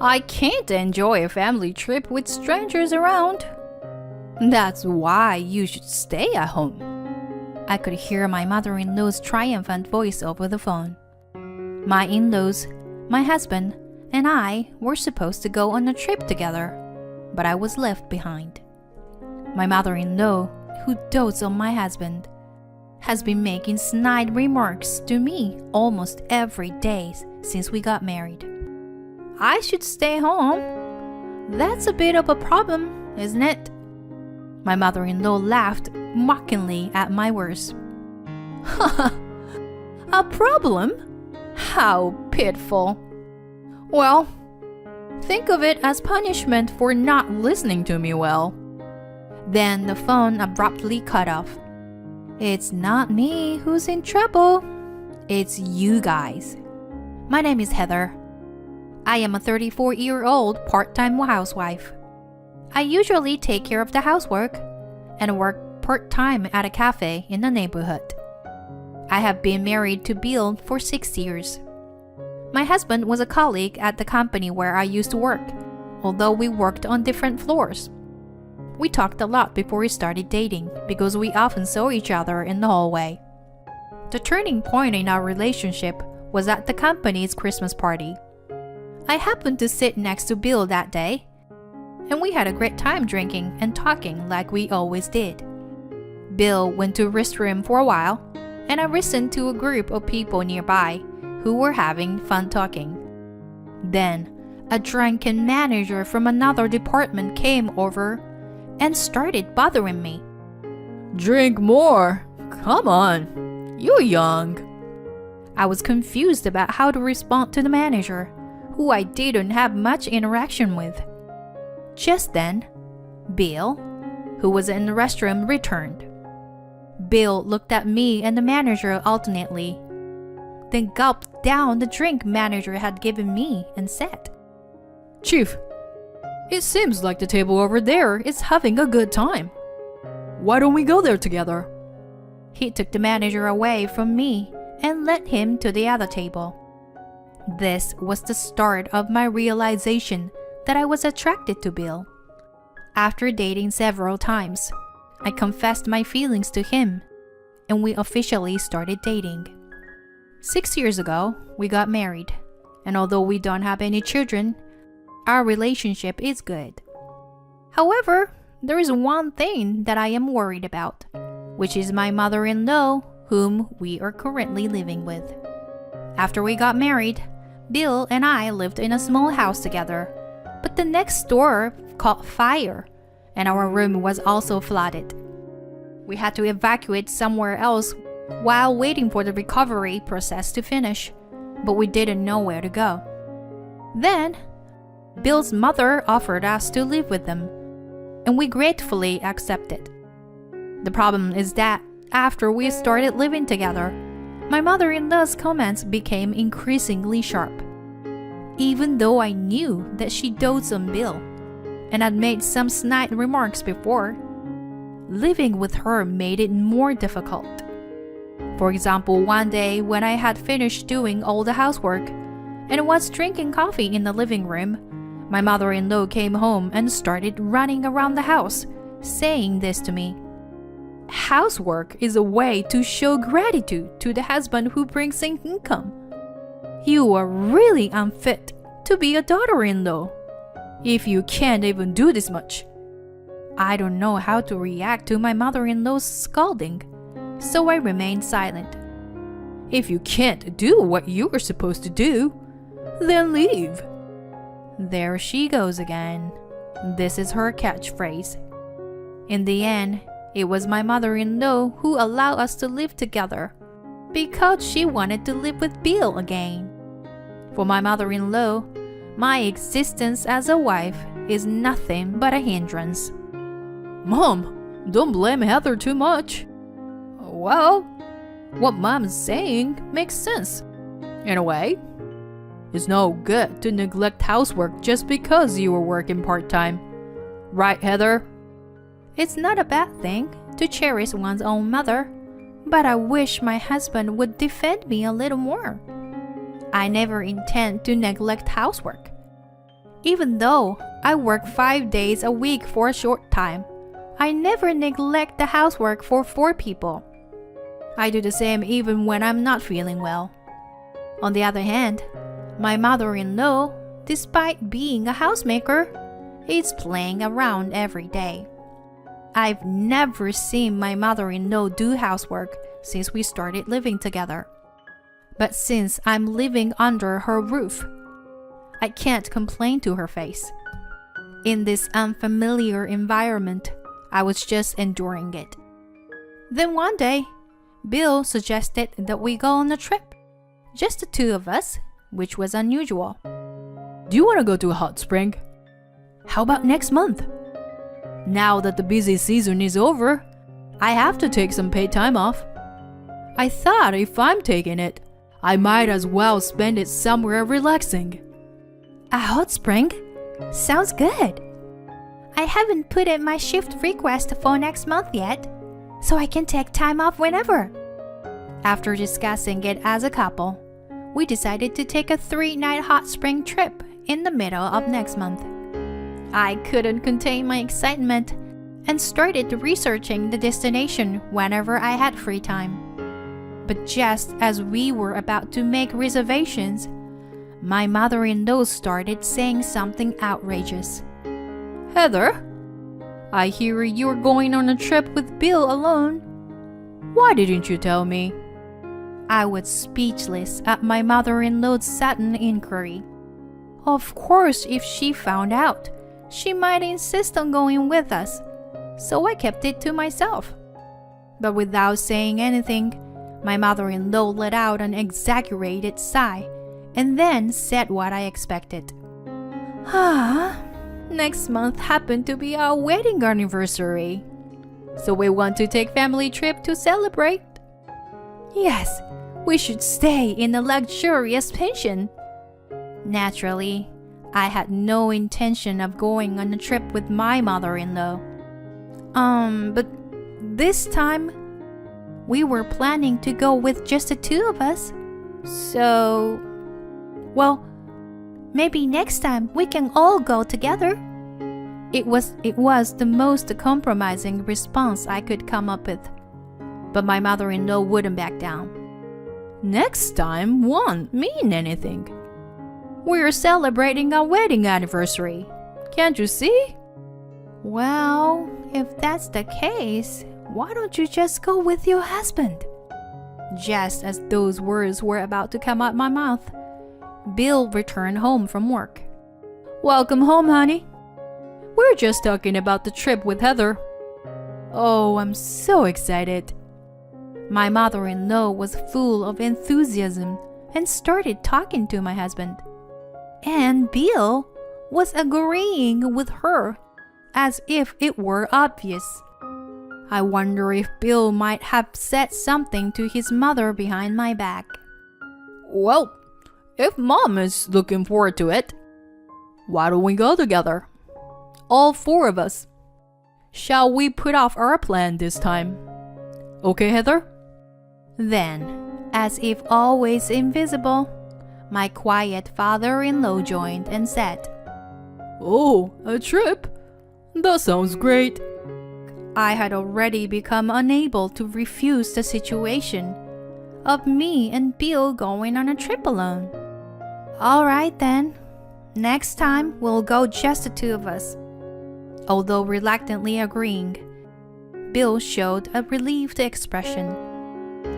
I can't enjoy a family trip with strangers around. That's why you should stay at home. I could hear my mother-in-law's triumphant voice over the phone. My in-laws, my husband, and I were supposed to go on a trip together, but I was left behind. My mother-in-law, who dotes on my husband, has been making snide remarks to me almost every day since we got married. I should stay home. That's a bit of a problem, isn't it? My mother-in-law laughed mockingly at my words. A problem? How pitiful. Well, think of it as punishment for not listening to me well. Then the phone abruptly cut off. It's not me who's in trouble. It's you guys. My name is Heather. I am a 34-year-old part-time housewife. I usually take care of the housework and work part-time at a cafe in the neighborhood. I have been married to Bill for 6 years. My husband was a colleague at the company where I used to work, although we worked on different floors. We talked a lot before we started dating because we often saw each other in the hallway. The turning point in our relationship was at the company's Christmas party. I happened to sit next to Bill that day, and we had a great time drinking and talking like we always did. Bill went to the restroom for a while, and I listened to a group of people nearby who were having fun talking. Then, a drunken manager from another department came over and started bothering me. Drink more. Come on. You're young. I was confused about how to respond to the manager, who I didn't have much interaction with. Just then, Bill, who was in the restroom, returned. Bill looked at me and the manager alternately, then gulped down the drink manager had given me and said, Chief, it seems like the table over there is having a good time. Why don't we go there together? He took the manager away from me and led him to the other table. This was the start of my realization that I was attracted to Bill. After dating several times, I confessed my feelings to him, and we officially started dating. 6 years ago, we got married, and although we don't have any children, our relationship is good. However, there is one thing that I am worried about, which is my mother-in-law, whom we are currently living with. After we got married, Bill and I lived in a small house together, but the next door caught fire, and our room was also flooded. We had to evacuate somewhere else while waiting for the recovery process to finish, but we didn't know where to go. Then, Bill's mother offered us to live with them, and we gratefully accepted. The problem is that after we started living together, my mother-in-law's comments became increasingly sharp. Even though I knew that she dotes on Bill, and had made some snide remarks before, living with her made it more difficult. For example, one day when I had finished doing all the housework and was drinking coffee in the living room, my mother-in-law came home and started running around the house, saying this to me. Housework is a way to show gratitude to the husband who brings in income. You are really unfit to be a daughter-in-law if you can't even do this much. I don't know how to react to my mother-in-law's scolding, so I remained silent. If you can't do what you are supposed to do, then leave. There she goes again. This is her catchphrase. In the end, it was my mother-in-law who allowed us to live together because she wanted to live with Bill again. For my mother-in-law, my existence as a wife is nothing but a hindrance. Mom, don't blame Heather too much. Well, what Mom is saying makes sense. In a way, it's no good to neglect housework just because you are working part-time. Right, Heather? It's not a bad thing to cherish one's own mother, but I wish my husband would defend me a little more. I never intend to neglect housework. Even though I work 5 days a week for a short time, I never neglect the housework for 4 people. I do the same even when I'm not feeling well. On the other hand, my mother-in-law, despite being a housemaker, is playing around every day. I've never seen my mother-in-law do housework since we started living together. But since I'm living under her roof, I can't complain to her face. In this unfamiliar environment, I was just enduring it. Then one day, Bill suggested that we go on a trip. Just the 2 of us, which was unusual. Do you want to go to a hot spring? How about next month? Now that the busy season is over, I have to take some paid time off. I thought if I'm taking it, I might as well spend it somewhere relaxing. A hot spring? Sounds good. I haven't put in my shift request for next month yet, so I can take time off whenever. After discussing it as a couple, we decided to take a 3-night hot spring trip in the middle of next month. I couldn't contain my excitement and started researching the destination whenever I had free time. But just as we were about to make reservations, my mother-in-law started saying something outrageous. Heather, I hear you're going on a trip with Bill alone. Why didn't you tell me? I was speechless at my mother-in-law's sudden inquiry. Of course, if she found out, she might insist on going with us, so I kept it to myself. But without saying anything, my mother-in-law let out an exaggerated sigh and then said what I expected. Next month happened to be our wedding anniversary, so we want to take family trip to celebrate. Yes, we should stay in a luxurious pension. Naturally, I had no intention of going on a trip with my mother-in-law. But this time, we were planning to go with just the 2 of us. So, well, maybe next time we can all go together. It was the most compromising response I could come up with. But my mother-in-law wouldn't back down. Next time won't mean anything. We're celebrating our wedding anniversary. Can't you see? Well, if that's the case, why don't you just go with your husband? Just as those words were about to come out my mouth, Bill returned home from work. Welcome home, honey. We're just talking about the trip with Heather. Oh, I'm so excited. My mother-in-law was full of enthusiasm and started talking to my husband. And Bill was agreeing with her as if it were obvious. I wonder if Bill might have said something to his mother behind my back. Well, if Mom is looking forward to it, why don't we go together? All 4 of us. Shall we put off our plan this time? Okay, Heather? Then, as if always invisible, my quiet father-in-law joined and said, Oh, a trip? That sounds great. I had already become unable to refuse the situation of me and Bill going on a trip alone. All right then, next time we'll go just the 2 of us. Although reluctantly agreeing, Bill showed a relieved expression.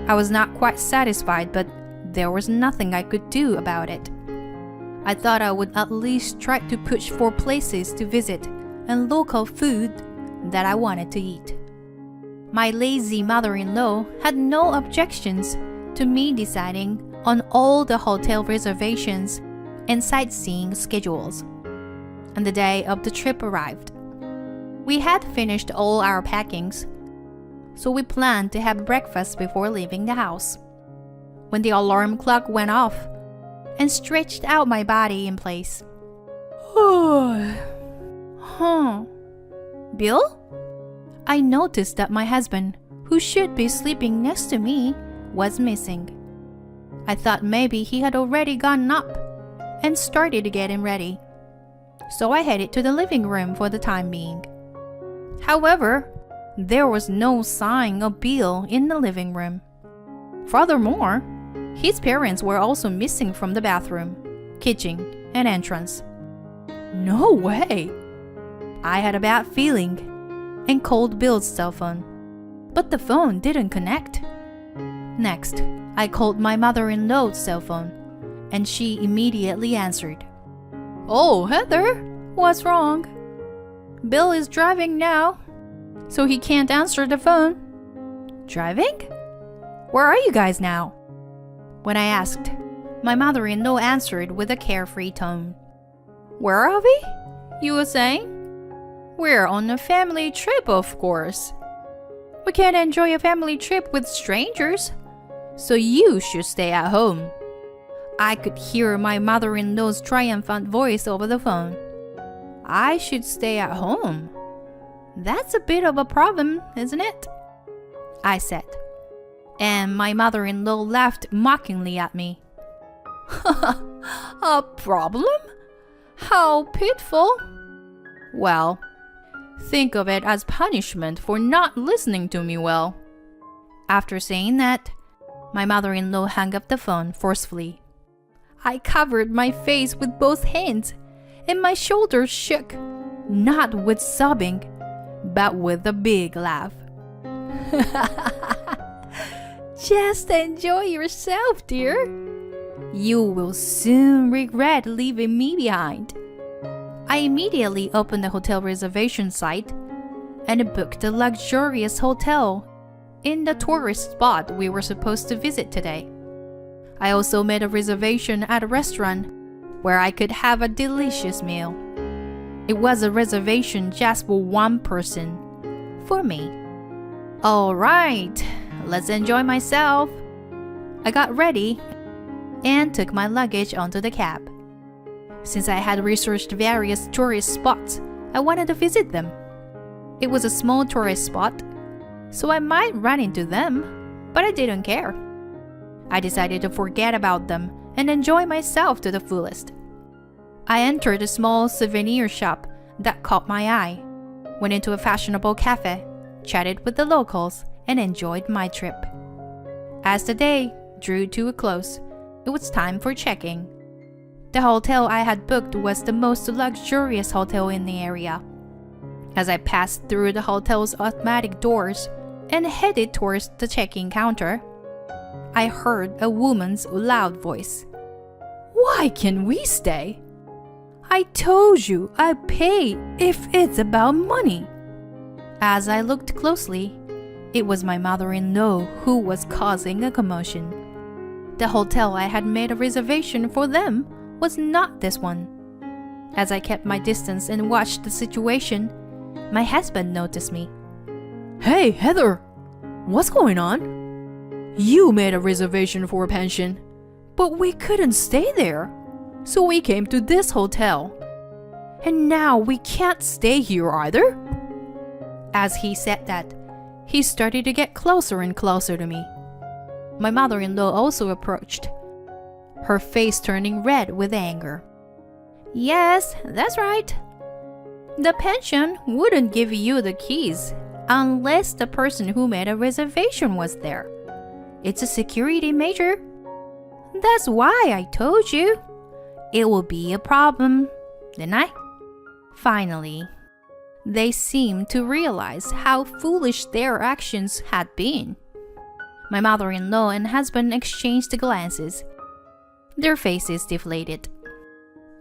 I was not quite satisfied, but there was nothing I could do about it. I thought I would at least try to push for places to visit and local food that I wanted to eat. My lazy mother-in-law had no objections to me deciding on all the hotel reservations and sightseeing schedules. And the day of the trip arrived. We had finished all our packings, so we planned to have breakfast before leaving the house. When the alarm clock went off and stretched out my body in place. Bill? I noticed that my husband, who should be sleeping next to me, was missing. I thought maybe he had already gotten up and started getting ready. so I headed to the living room for the time being. However, there was no sign of Bill in the living room. Furthermore, his parents were also missing from the bathroom, kitchen, and entrance. No way! I had a bad feeling and called Bill's cell phone, but the phone didn't connect. Next, I called my mother-in-law's cell phone, and she immediately answered. Oh, Heather, what's wrong? Bill is driving now, so he can't answer the phone. Driving? Where are you guys now? When I asked, my mother-in-law answered with a carefree tone. Where are we? You were saying? We're on a family trip, of course. We can't enjoy a family trip with strangers, so you should stay at home. I could hear my mother-in-law's triumphant voice over the phone. I should stay at home? That's a bit of a problem, isn't it? I said, and my mother-in-law laughed mockingly at me. A problem? How pitiful! Well, think of it as punishment for not listening to me well. After saying that, my mother-in-law hung up the phone forcefully. I covered my face with both hands, and my shoulders shook, not with sobbing, but with a big laugh. Just enjoy yourself, dear. You will soon regret leaving me behind. I immediately opened the hotel reservation site and booked a luxurious hotel in the tourist spot we were supposed to visit today. I also made a reservation at a restaurant where I could have a delicious meal. It was a reservation just for one person, for me. All right, let's enjoy myself. I got ready and took my luggage onto the cab. Since I had researched various tourist spots, I wanted to visit them. It was a small tourist spot, so I might run into them, but I didn't care. I decided to forget about them and enjoy myself to the fullest. I entered a small souvenir shop that caught my eye, went into a fashionable cafe, chatted with the locals, and enjoyed my trip. As the day drew to a close, it was time for check-in. The hotel I had booked was the most luxurious hotel in the area. As I passed through the hotel's automatic doors and headed towards the check-in counter, I heard a woman's loud voice. Why can't we stay? I told you I pay if it's about money. As I looked closely, it was my mother-in-law who was causing a commotion. The hotel I had made a reservation for them was not this one. As I kept my distance and watched the situation, my husband noticed me. Hey, Heather, what's going on? You made a reservation for a pension, but we couldn't stay there, so we came to this hotel. And now we can't stay here either? As he said that, he started to get closer and closer to me. My mother-in-law also approached, her face turning red with anger. Yes, that's right. The pension wouldn't give you the keys unless the person who made a reservation was there. It's a security measure. That's why I told you. It will be a problem, didn't I? Finally, they seemed to realize how foolish their actions had been. My mother-in-law and husband exchanged glances. Their faces deflated.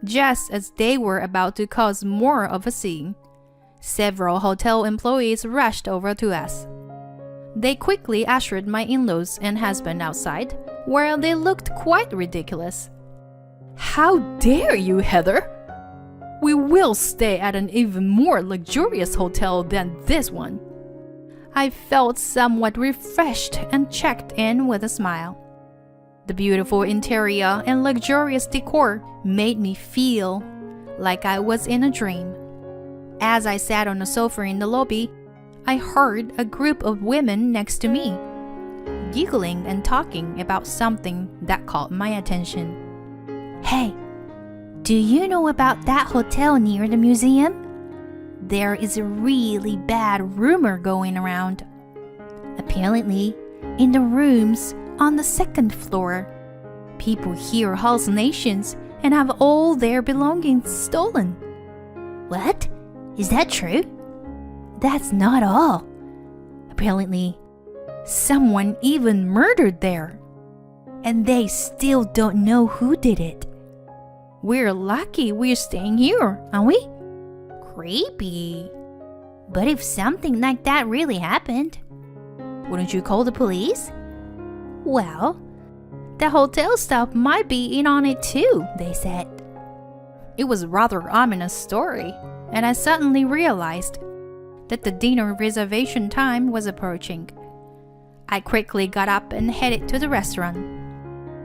Just as they were about to cause more of a scene, several hotel employees rushed over to us. They quickly ushered my in-laws and husband outside, where they looked quite ridiculous. How dare you, Heather? We will stay at an even more luxurious hotel than this one. I felt somewhat refreshed and checked in with a smile. The beautiful interior and luxurious decor made me feel like I was in a dream. As I sat on a sofa in the lobby, I heard a group of women next to me, giggling and talking about something that caught my attention. Hey, Do you know about that hotel near the museum? There is a really bad rumor going around. Apparently, in the rooms on the second floor, people hear hallucinations and have all their belongings stolen. What? Is that true? That's not all. Apparently, someone even murdered there. And they still don't know who did it. We're lucky we're staying here, aren't we? Creepy. But if something like that really happened, wouldn't you call the police? Well, the hotel staff might be in on it too, they said. It was a rather ominous story, and I suddenly realized that the dinner reservation time was approaching. I quickly got up and headed to the restaurant.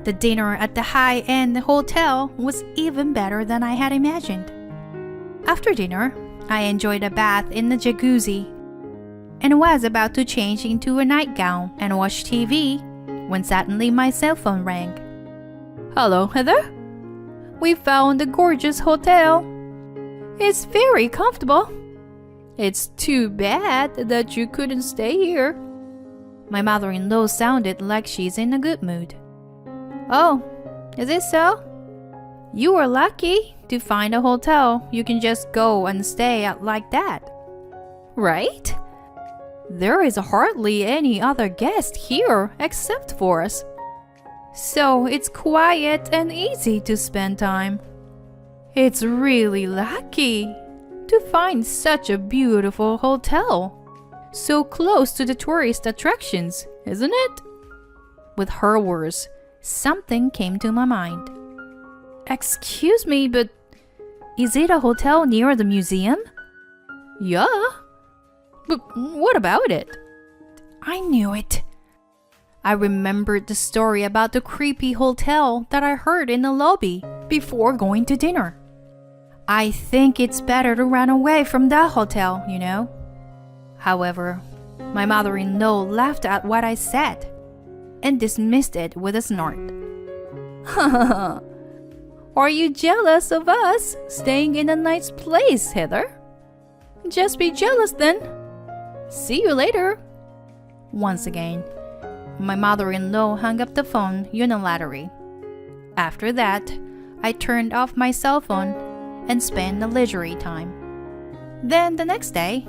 The dinner at the high-end hotel was even better than I had imagined. After dinner, I enjoyed a bath in the jacuzzi and was about to change into a nightgown and watch TV when suddenly my cell phone rang. Hello, Heather? We found a gorgeous hotel. It's very comfortable. It's too bad that you couldn't stay here. My mother-in-law sounded like she's in a good mood. Oh, is it so? You are lucky to find a hotel you can just go and stay at like that. Right? There is hardly any other guest here except for us. So it's quiet and easy to spend time. It's really lucky to find such a beautiful hotel, so close to the tourist attractions, isn't it? With her words, something came to my mind. Excuse me, but is it a hotel near the museum? Yeah. But what about it? I knew it. I remembered the story about the creepy hotel that I heard in the lobby before going to dinner. I think it's better to run away from that hotel, you know. However, my mother-in-law laughed at what I said and dismissed it with a snort. Are you jealous of us staying in a nice place, Heather? Just be jealous then. See you later. Once again, my mother-in-law hung up the phone unilaterally. After that, I turned off my cell phone and spent the leisurely time. Then the next day,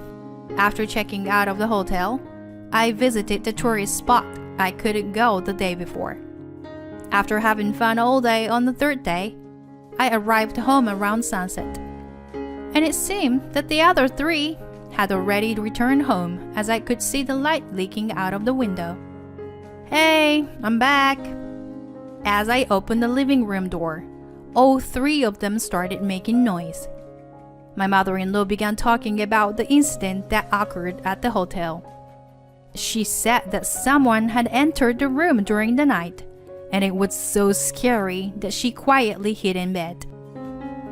after checking out of the hotel, I visited the tourist spot I couldn't go the day before. After having fun all day on the third day, I arrived home around sunset. And it seemed that the other three had already returned home, as I could see the light leaking out of the window. Hey, I'm back. As I opened the living room door, all three of them started making noise. My mother-in-law began talking about the incident that occurred at the hotel. She said that someone had entered the room during the night, and it was so scary that she quietly hid in bed.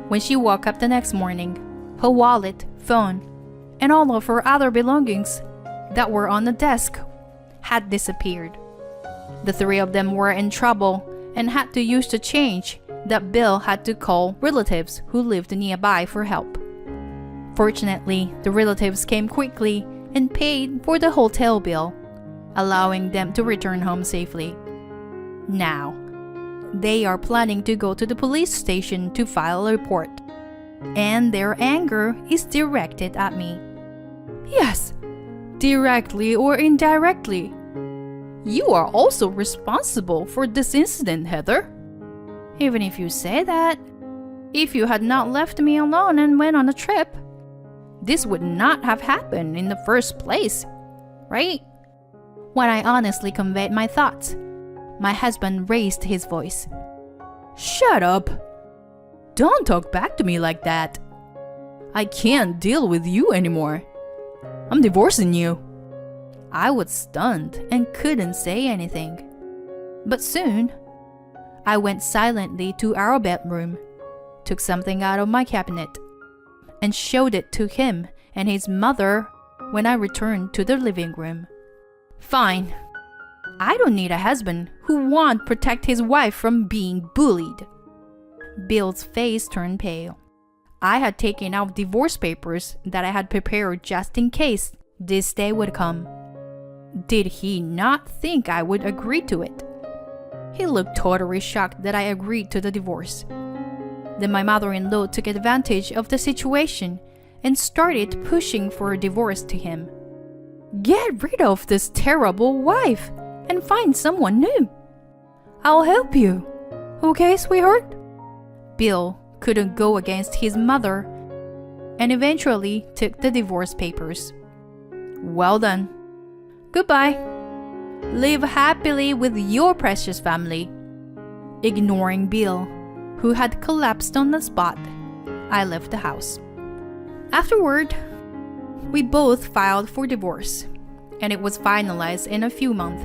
When she woke up the next morning, her wallet, phone, and all of her other belongings that were on the desk had disappeared. The three of them were in trouble and had to use the change that Bill had to call relatives who lived nearby for help. Fortunately, the relatives came quickly and paid for the hotel bill, allowing them to return home safely. Now, they are planning to go to the police station to file a report, and their anger is directed at me. Yes, directly or indirectly. You are also responsible for this incident, Heather. Even if you say that, if you had not left me alone and went on a trip, this would not have happened in the first place, right? When I honestly conveyed my thoughts, my husband raised his voice. Shut up! Don't talk back to me like that. I can't deal with you anymore. I'm divorcing you. I was stunned and couldn't say anything. But soon, I went silently to our bedroom, took something out of my cabinet, and showed it to him and his mother when I returned to the living room. Fine. I don't need a husband who won't protect his wife from being bullied. Bill's face turned pale. I had taken out divorce papers that I had prepared just in case this day would come. Did he not think I would agree to it? He looked totally shocked that I agreed to the divorce. Then my mother-in-law took advantage of the situation and started pushing for a divorce to him. Get rid of this terrible wife and find someone new. I'll help you. Okay, sweetheart? Bill couldn't go against his mother and eventually took the divorce papers. Well done. Goodbye. Live happily with your precious family. Ignoring Bill, who had collapsed on the spot, I left the house. Afterward, we both filed for divorce, and it was finalized in a few months.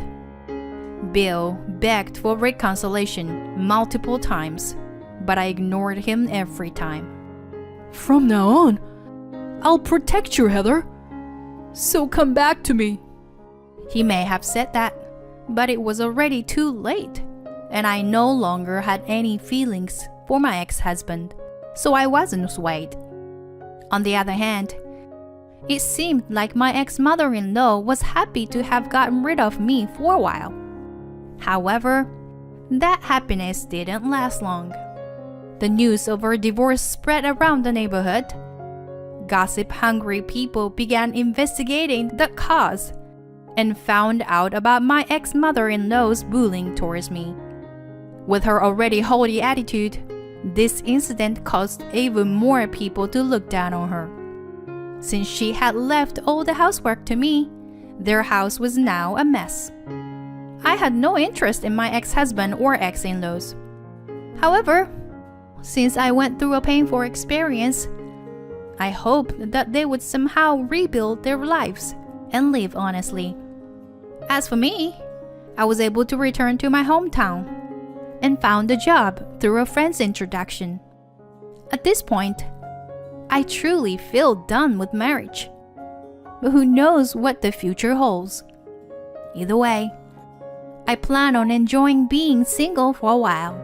Bill begged for reconciliation multiple times, but I ignored him every time. From now on, I'll protect you, Heather. So come back to me. He may have said that, but it was already too late, and I no longer had any feelings for my ex-husband, so I wasn't swayed. On the other hand, it seemed like my ex-mother-in-law was happy to have gotten rid of me for a while. However, that happiness didn't last long. The news of our divorce spread around the neighborhood. Gossip-hungry people began investigating the cause and found out about my ex-mother-in-law's bullying towards me. With her already haughty attitude, this incident caused even more people to look down on her. Since she had left all the housework to me, their house was now a mess. I had no interest in my ex-husband or ex-in-laws. However, since I went through a painful experience, I hoped that they would somehow rebuild their lives and live honestly. As for me, I was able to return to my hometown and found a job through a friend's introduction. At this point, I truly feel done with marriage. But who knows what the future holds? Either way, I plan on enjoying being single for a while.